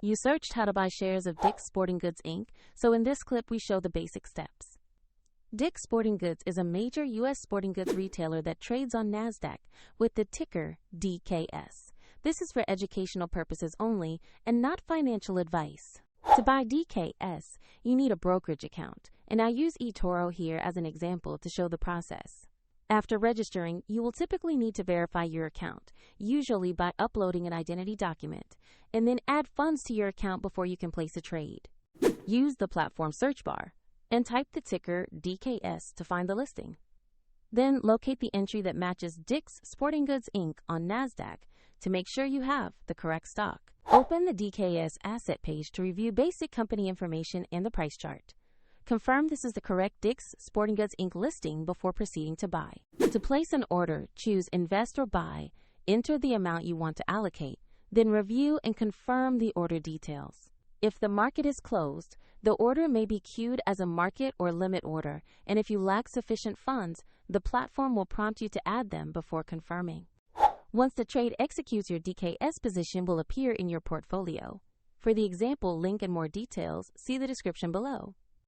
You searched how to buy shares of Dick's Sporting Goods Inc., so in this clip we show the basic steps. Dick's Sporting Goods is a major U.S. sporting goods retailer that trades on NASDAQ with the ticker DKS. This is for educational purposes only and not financial advice. To buy DKS, you need a brokerage account, and I use eToro here as an example to show the process. After registering, you will typically need to verify your account, usually by uploading an identity document, and then add funds to your account before you can place a trade. Use the platform search bar and type the ticker DKS to find the listing. Then locate the entry that matches Dick's Sporting Goods Inc. on NASDAQ to make sure you have the correct stock. Open the DKS asset page to review basic company information and the price chart. Confirm this is the correct Dick's Sporting Goods Inc. listing before proceeding to buy. To place an order, choose Invest or Buy, enter the amount you want to allocate, then review and confirm the order details. If the market is closed, the order may be queued as a market or limit order, and if you lack sufficient funds, the platform will prompt you to add them before confirming. Once the trade executes, your DKS position will appear in your portfolio. For the example link and more details, see the description below.